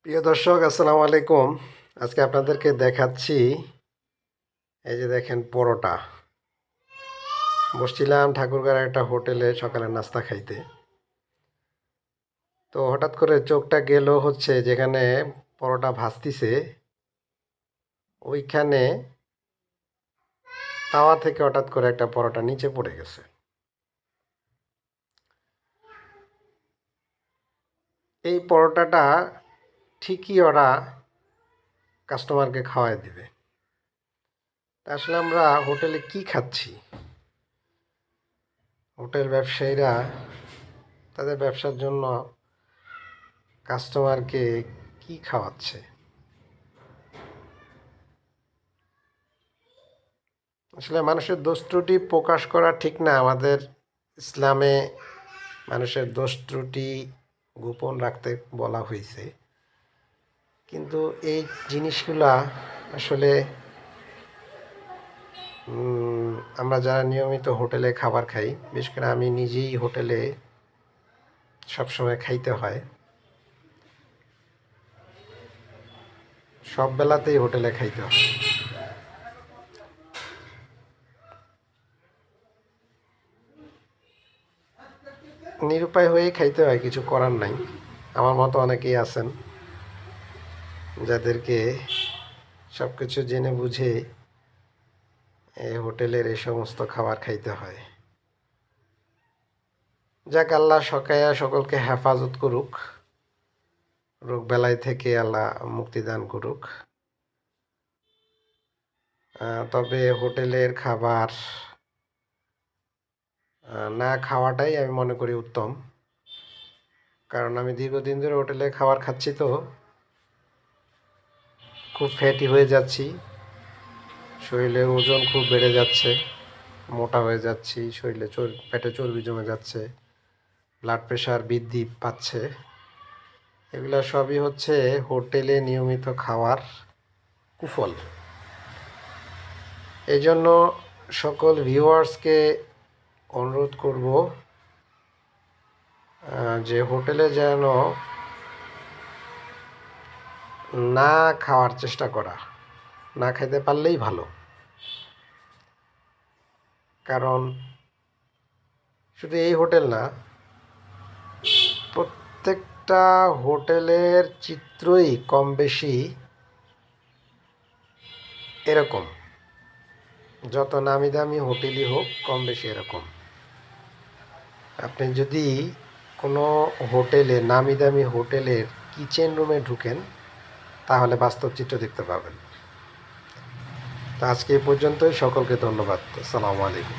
প্রিয় দর্শক, আসসালামু আলাইকুম। আজকে আপনাদেরকে দেখাচ্ছি, এই যে দেখেন পরোটা। বসছিলাম ঠাকুরগাঁওয়ের একটা হোটেলে সকালের নাস্তা খাইতে। তো হঠাৎ করে চোখটা গেল হচ্ছে যেখানে পরোটা ভাজতিছে, ওইখানে তাওয়া থেকে হঠাৎ করে একটা পরোটা নিচে পড়ে গেছে। এই পরোটাটা ঠিকই ওরা কাস্টমারকে খাওয়াই দিবে। তা আসলে আমরা হোটেলে কি খাচ্ছি? হোটেল ব্যবসায়ীরা তাদের ব্যবসার জন্য কাস্টমারকে কি খাওয়াচ্ছে? আসলে মানুষের দোষ ত্রুটি প্রকাশ করা ঠিক না। আমাদের ইসলামে মানুষের দোষ ত্রুটি গোপন রাখতে বলা হয়েছে, কিন্তু এই জিনিসগুলা আসলে আমরা যারা নিয়মিত হোটেলে খাবার খাই, বিশেষ করে আমি নিজেই হোটেলে সবসময় খাইতে হয়, সব বেলাতেই হোটেলে খাইতে হয়। নিরুপায় হয়েই খাইতে হয়, কিছু করার নাই। আমার মতো অনেকেই আছেন যাদেরকে সব কিছু জেনে বুঝে এই হোটেলের এই সমস্ত খাবার খাইতে হয়। যাক, আল্লাহ সকায়া সকলকে হেফাজত করুক, রোগ বেলায় থেকে আল্লাহ মুক্তিদান করুক। তবে হোটেলের খাবার না খাওয়াটাই আমি মনে করি উত্তম। কারণ আমি দীর্ঘদিন ধরে হোটেলে খাবার খাচ্ছি, তো খুব ফ্যাটি হয়ে যাচ্ছি, শরীরের ওজন খুব বেড়ে যাচ্ছে, মোটা হয়ে যাচ্ছি, শরীরে পেটে চর্বি জমে যাচ্ছে, ব্লাড প্রেশার বৃদ্ধি পাচ্ছে। এগুলো সবই হচ্ছে হোটেলে নিয়মিত খাওয়ার কুফল। এই জন্য সকল ভিউয়ার্সকে অনুরোধ করব যে হোটেলে যেন না খাওয়ার চেষ্টা করা, না খেতে পারলেই ভালো। কারণ শুধু এই হোটেল না, প্রত্যেকটা হোটেলের চিত্রই কম বেশি এরকম। যত নামি দামি হোটেলই হোক, কম বেশি এরকম। আপনি যদি কোনো হোটেলে, নামি দামি হোটেলের কিচেন রুমে ঢুকেন, তাহলে বাস্তব চিত্র দেখতে পাবেন। তো আজকে এই পর্যন্তই। সকলকে ধন্যবাদ। আসসালামু আলাইকুম।